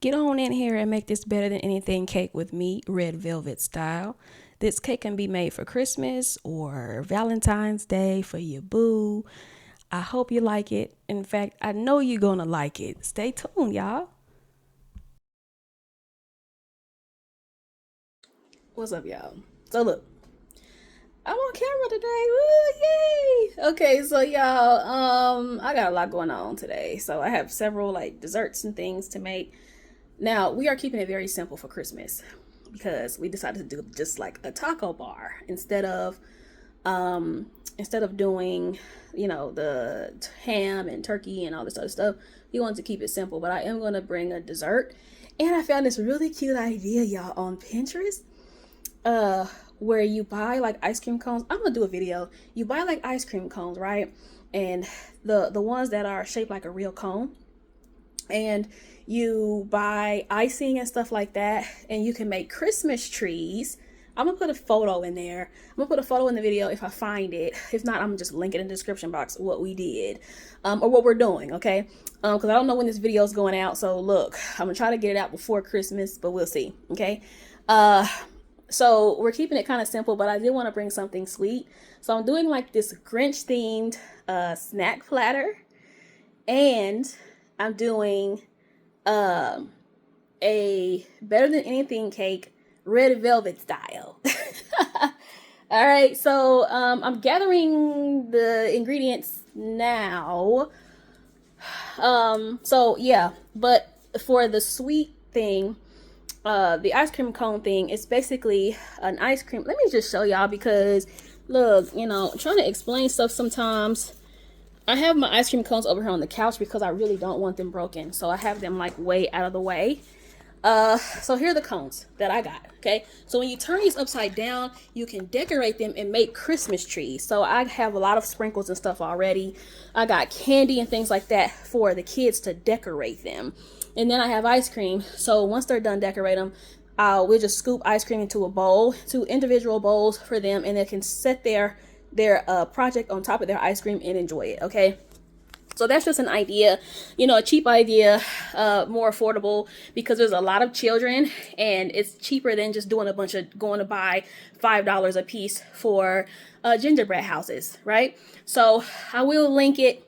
Get on in here and make this better than anything cake with me, red velvet style. This cake can be made for Christmas or Valentine's Day for your boo. I hope you like it. In fact, I know you're going to like it. Stay tuned, y'all. What's up, y'all? So, look, I'm on camera today. Woo, yay! Okay, so y'all, I got a lot going on today. So I have several like desserts and things to make. Now we are keeping it very simple for Christmas because we decided to do just like a taco bar instead of doing, the ham and turkey and all this other stuff. We wanted to keep it simple, but I am gonna bring a dessert. And I found this really cute idea, y'all, on Pinterest. Where you buy like ice cream cones. I'm gonna do a video. You buy like ice cream cones, right? And the ones that are shaped like a real cone, and you buy icing and stuff like that, and you can make Christmas trees. I'm gonna put a photo in there. I'm gonna put a photo in the video if I find it. If not, I'm gonna just link it in the description box what we did, or what we're doing, okay? Because I don't know when this video is going out. So look, I'm gonna try to get it out before Christmas, but we'll see, okay? So we're keeping it kind of simple, but I did want to bring something sweet. So I'm doing like this Grinch themed snack platter, and I'm doing a better than anything cake, red velvet style. All right, so I'm gathering the ingredients now. So yeah, but for the sweet thing, the ice cream cone thing is basically an ice cream. Let me just show y'all, because look, trying to explain stuff sometimes. I have my ice cream cones over here on the couch because I really don't want them broken. So I have them like way out of the way. So here are the cones that I got, okay? So when you turn these upside down, you can decorate them and make Christmas trees. So I have a lot of sprinkles and stuff already. I got candy and things like that for the kids to decorate them. And then I have ice cream. So once they're done decorating them, we'll just scoop ice cream into a bowl, 2 individual bowls for them, and they can set their project on top of their ice cream and enjoy it, okay? So that's just an idea, a cheap idea, more affordable, because there's a lot of children, and it's cheaper than just doing a bunch of going to buy $5 a piece for gingerbread houses, right? So I will link it.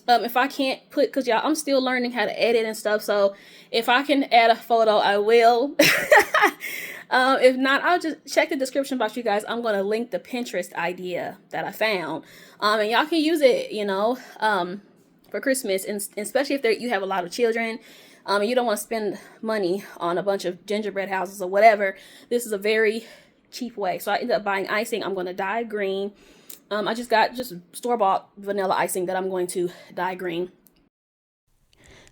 If I can't put, because y'all, I'm still learning how to edit and stuff, so if I can add a photo, I will. If not, I'll just check the description box, you guys. I'm going to link the Pinterest idea that I found. And y'all can use it, for Christmas, and especially if you have a lot of children, and you don't want to spend money on a bunch of gingerbread houses or whatever. This is a very cheap way. So I ended up buying icing. I'm going to dye green. I just got store-bought vanilla icing that I'm going to dye green.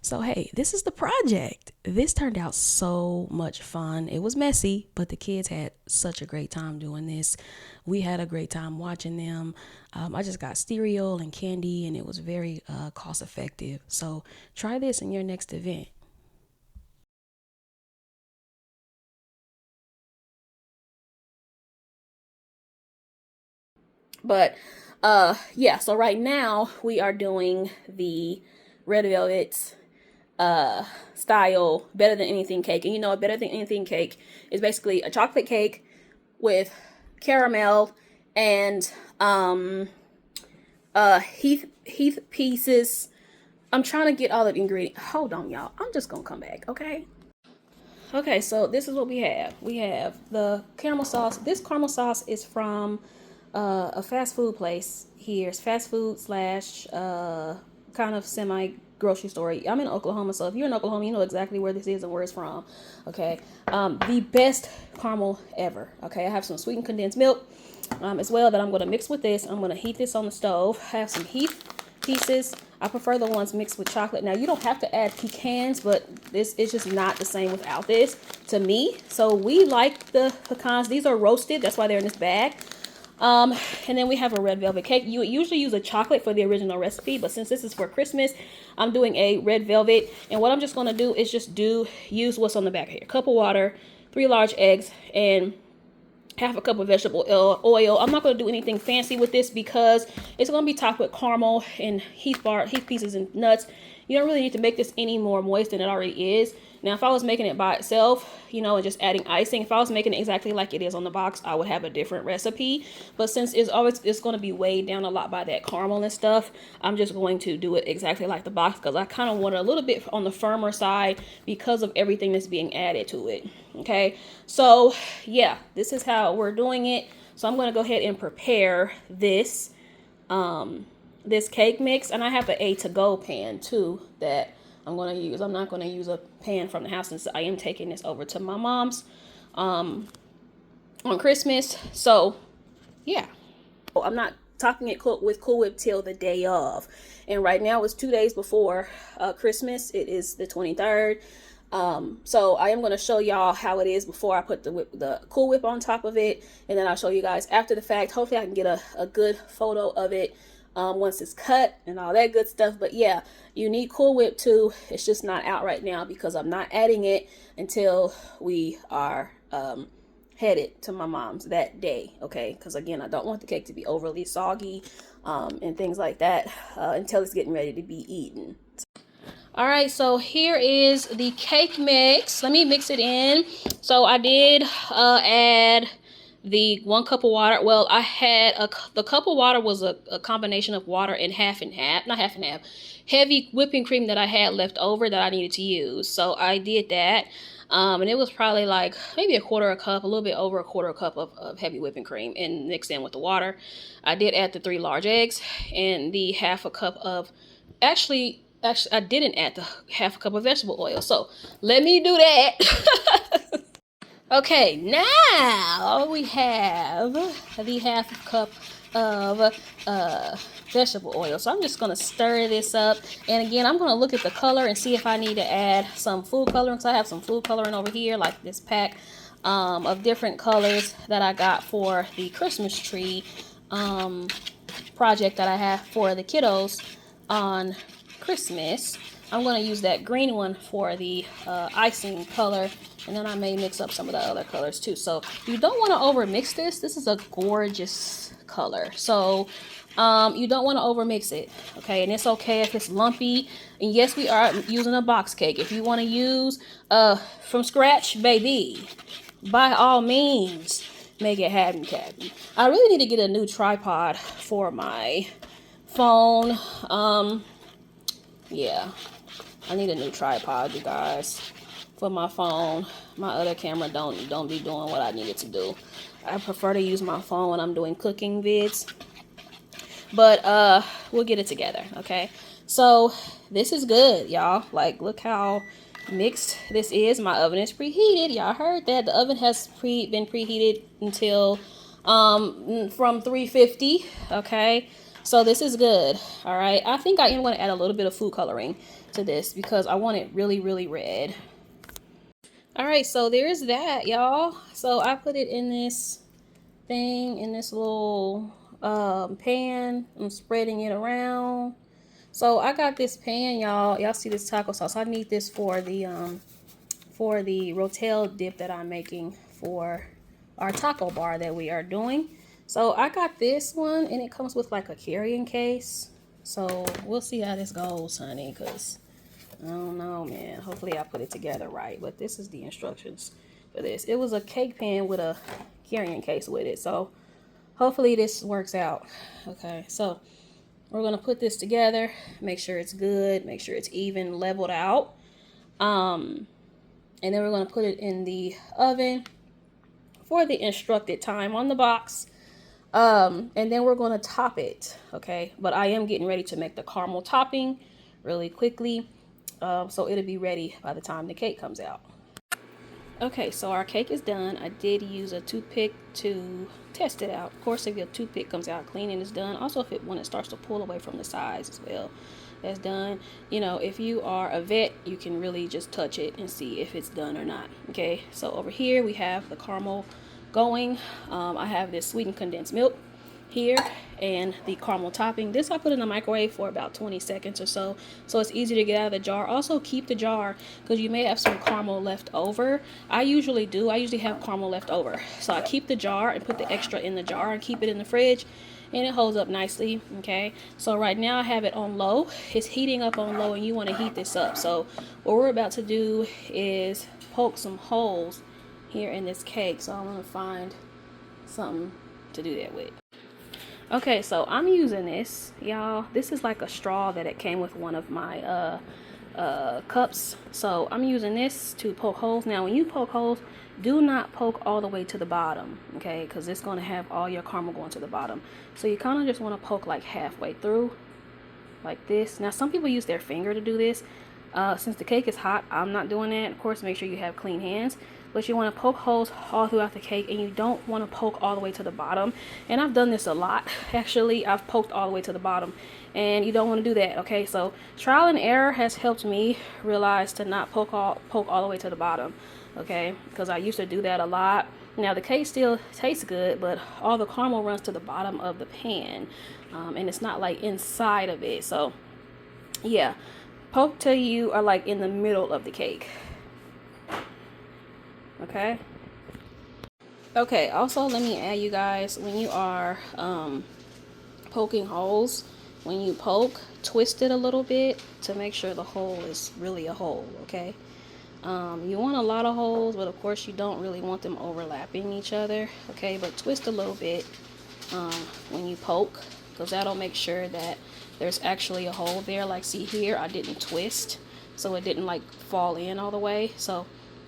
So, hey, this is the project. This turned out so much fun. It was messy, but the kids had such a great time doing this. We had a great time watching them. I just got cereal and candy, and it was very cost effective. So try this in your next event. But yeah, so right now we are doing the red velvet style better than anything cake. And a better than anything cake is basically a chocolate cake with caramel and heath pieces. I'm trying to get all the ingredients. Hold on, y'all. I'm just gonna come back, okay? Okay, so this is what we have. We have the caramel sauce. This caramel sauce is from a fast food place here. It's fast food slash kind of semi grocery store. I'm in Oklahoma, so if you're in Oklahoma, you know exactly where this is and where it's from. Okay, the best caramel ever. Okay, I have some sweetened condensed milk as well that I'm going to mix with this. I'm going to heat this on the stove. I have some heath pieces. I prefer the ones mixed with chocolate. Now, you don't have to add pecans, but this is just not the same without this to me. So we like the pecans. These are roasted. That's why they're in this bag. And then we have a red velvet cake. You would usually use a chocolate for the original recipe, but since this is for Christmas, I'm doing a red velvet. And what I'm just going to do is use what's on the back here. A cup of water, 3 large eggs, and half a cup of vegetable oil. I'm not going to do anything fancy with this because it's going to be topped with caramel and heath pieces and nuts. You don't really need to make this any more moist than it already is. Now, if I was making it by itself, you know, and just adding icing, if I was making it exactly like it is on the box, I would have a different recipe. But since it's going to be weighed down a lot by that caramel and stuff, I'm just going to do it exactly like the box, because I kind of want it a little bit on the firmer side because of everything that's being added to it. Okay, so yeah, this is how we're doing it. So I'm going to go ahead and prepare this this cake mix, and I have an A-to-go pan too that I'm going to use. I'm not going to use a pan from the house since I am taking this over to my mom's on Christmas. So yeah, I'm not topping it with Cool Whip till the day of, and right now it's 2 days before Christmas. It is the 23rd. So I am going to show y'all how it is before I put the Cool Whip on top of it, and then I'll show you guys after the fact. Hopefully I can get a good photo of it once it's cut and all that good stuff. But yeah, you need Cool Whip too. It's just not out right now because I'm not adding it until we are headed to my mom's that day. Okay, because again, I don't want the cake to be overly soggy and things like that until it's getting ready to be eaten. All right, so here is the cake mix. Let me mix it in. So I did add the 1 cup of water. Well, I had the cup of water was a combination of water and half, not half and half, heavy whipping cream that I had left over that I needed to use. So I did that. And it was probably like maybe a quarter a cup, a little bit over a quarter cup of heavy whipping cream and mixed in with the water. I did add the 3 large eggs and the half a cup of, actually, I didn't add the half a cup of vegetable oil. So let me do that. Okay, now we have the half a cup of vegetable oil. So I'm just going to stir this up. And again, I'm going to look at the color and see if I need to add some food coloring. So I have some food coloring over here, like this pack of different colors that I got for the Christmas tree project that I have for the kiddos on Christmas. I'm going to use that green one for the icing color, and then I may mix up some of the other colors too. So you don't want to over mix this. This is a gorgeous color, so you don't want to over mix it. Okay, and it's okay if it's lumpy. And yes, we are using a box cake. If you want to use from scratch, baby, by all means, make it happen, Captain. I really need to get a new tripod for my phone. Yeah, I need a new tripod, you guys, for my phone. My other camera don't be doing what I need it to do. I prefer to use my phone when I'm doing cooking vids. But we'll get it together, okay? So this is good, y'all. Like, look how mixed this is. My oven is preheated. Y'all heard that. The oven has been preheated until from 350, okay? So this is good. All right, I think I am going to add a little bit of food coloring to this because I want it really, really red. All right, so there's that, y'all. So I put it in this thing, in this little pan. I'm spreading it around. So I got this pan, y'all see this taco sauce. I need this for the rotel dip that I'm making for our taco bar that we are doing. So I got this one, and it comes with like a carrying case. So we'll see how this goes, honey, because I don't know, man. Hopefully I put it together right. But this is the instructions for this. It was a cake pan with a carrying case with it. So hopefully this works out. Okay, so we're going to put this together. Make sure it's good. Make sure it's even leveled out. And then we're going to put it in the oven for the instructed time on the box. And then we're going to top it, okay? But I am getting ready to make the caramel topping really quickly, so it'll be ready by the time the cake comes out. Okay, so our cake is done. I did use a toothpick to test it out. Of course, if your toothpick comes out clean and it's done. Also, when it starts to pull away from the sides as well, that's done. You know, if you are a vet, you can really just touch it and see if it's done or not. Okay, so over here we have the caramel going. I have this sweetened condensed milk here and the caramel topping. This I put in the microwave for about 20 seconds or so it's easy to get out of the jar. Also keep the jar because you may have some caramel left over. I usually have caramel left over, so I keep the jar and put the extra in the jar and keep it in the fridge. and it holds up nicely. Okay, so right now I have it on low. It's heating up on low, and you want to heat this up. So what we're about to do is poke some holes here in this cake. So I'm going to find something to do that with. Okay, so I'm using this, y'all. This is like a straw that it came with one of my cups. So I'm using this to poke holes. Now when you poke holes, do not poke all the way to the bottom, okay, because it's going to have all your caramel going to the bottom. So you kind of just want to poke like halfway through, like this. Now some people use their finger to do this. Since the cake is hot, I'm not doing that. Of course, make sure you have clean hands. But you want to poke holes all throughout the cake, and you don't want to poke all the way to the bottom. And I've done this a lot. Actually, I've poked all the way to the bottom, and you don't want to do that. Okay, so trial and error has helped me realize to not poke all the way to the bottom. Okay, because I used to do that a lot. Now the cake still tastes good, but all the caramel runs to the bottom of the pan, and it's not like inside of it. So yeah, poke till you are like in the middle of the cake. Okay, also let me add, you guys, when you are poking holes, when you poke, twist it a little bit to make sure the hole is really a hole. Okay, you want a lot of holes, but of course you don't really want them overlapping each other. Okay, but twist a little bit when you poke, because that'll make sure that there's actually a hole there. Like, see here, I didn't twist, so it didn't like fall in all the way. So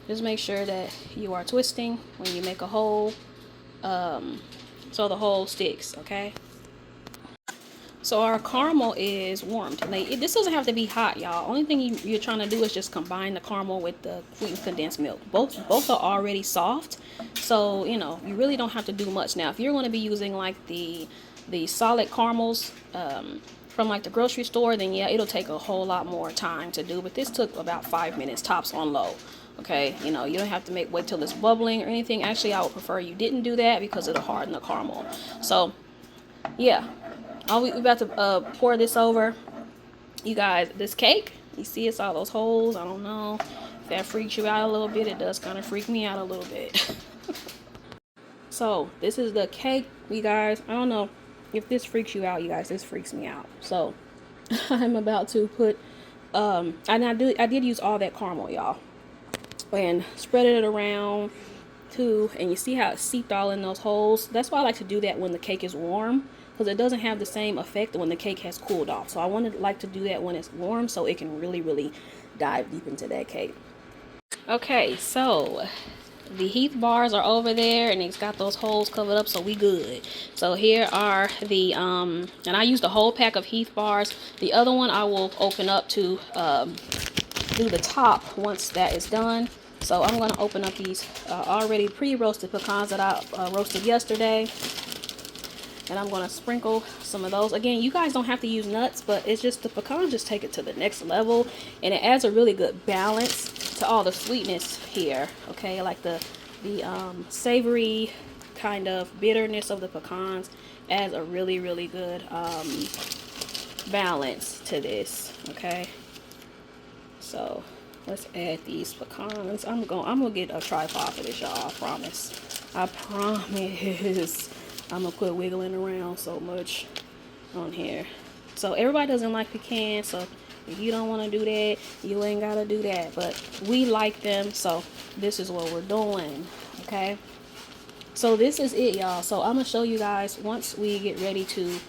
just make sure that you are twisting when you make a hole, so the hole sticks. Okay, so our caramel is warmed. This doesn't have to be hot, y'all. Only thing you're trying to do is just combine the caramel with the sweetened condensed milk. Both are already soft, so you know you really don't have to do much. Now if you're going to be using like the solid caramels from like the grocery store, then yeah, it'll take a whole lot more time to do. But this took about 5 minutes tops on low. Okay, you know, you don't have to wait till it's bubbling or anything. Actually, I would prefer you didn't do that because it'll harden the caramel. So yeah, we're about to pour this over. You guys, this cake, you see it's all those holes. I don't know if that freaks you out a little bit. It does kind of freak me out a little bit. So this is the cake, you guys. I don't know if this freaks you out, you guys. This freaks me out. So I'm about to put and I did use all that caramel, y'all, and spread it around too. And you see how it seeped all in those holes. That's why I like to do that when the cake is warm, because it doesn't have the same effect when the cake has cooled off. So I like to do that when it's warm, so it can really dive deep into that cake. Okay, so the Heath bars are over there, and it's got those holes covered up, so we good. So here are the and I used a whole pack of Heath bars. The other one I will open up to do the top once that is done. So I'm going to open up these already pre-roasted pecans that I roasted yesterday, and I'm going to sprinkle some of those. Again, you guys don't have to use nuts, but it's just the pecans just take it to the next level, and it adds a really good balance to all the sweetness here. Okay, like the savory kind of bitterness of the pecans adds a really good balance to this. Okay, so let's add these pecans. I'm gonna get a tripod for this, y'all. I promise. I promise. I'm gonna quit wiggling around so much on here. So everybody doesn't like pecans, so if you don't want to do that, you ain't gotta do that. But we like them, so this is what we're doing. Okay, so this is it, y'all. So I'm gonna show you guys once we get ready to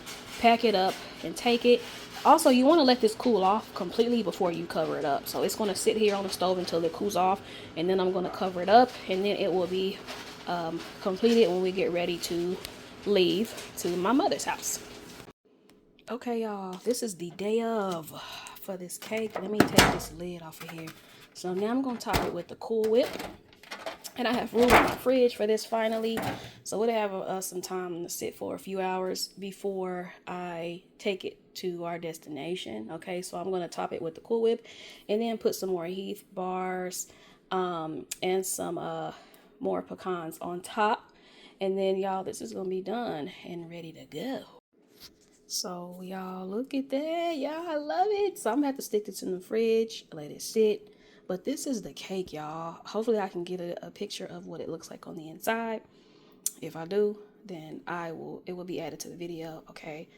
pack it up and take it. Also, you want to let this cool off completely before you cover it up. So it's going to sit here on the stove until it cools off, and then I'm going to cover it up, and then it will be completed when we get ready to leave to my mother's house. Okay, y'all, this is the day of for this cake. Let me take this lid off of here. So now I'm going to top it with the Cool Whip. And I have room in my fridge for this finally. So it'll have some time to sit for a few hours before I take it to our destination. Okay, so I'm going to top it with the Cool Whip and then put some more Heath bars and some more pecans on top. And then, y'all, this is going to be done and ready to go. So, y'all, look at that. Y'all, I love it. So I'm going to have to stick this in the fridge, let it sit. But this is the cake, y'all. Hopefully I can get a picture of what it looks like on the inside. If I do, then it will be added to the video. Okay.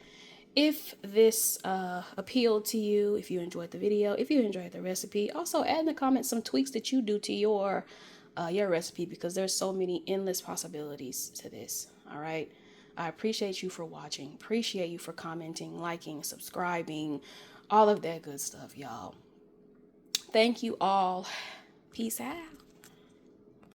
If this appealed to you, if you enjoyed the video, if you enjoyed the recipe, also add in the comments some tweaks that you do to your recipe, because there's so many endless possibilities to this. All right. I appreciate you for watching. Appreciate you for commenting, liking, subscribing, all of that good stuff, y'all. Thank you all. Peace out.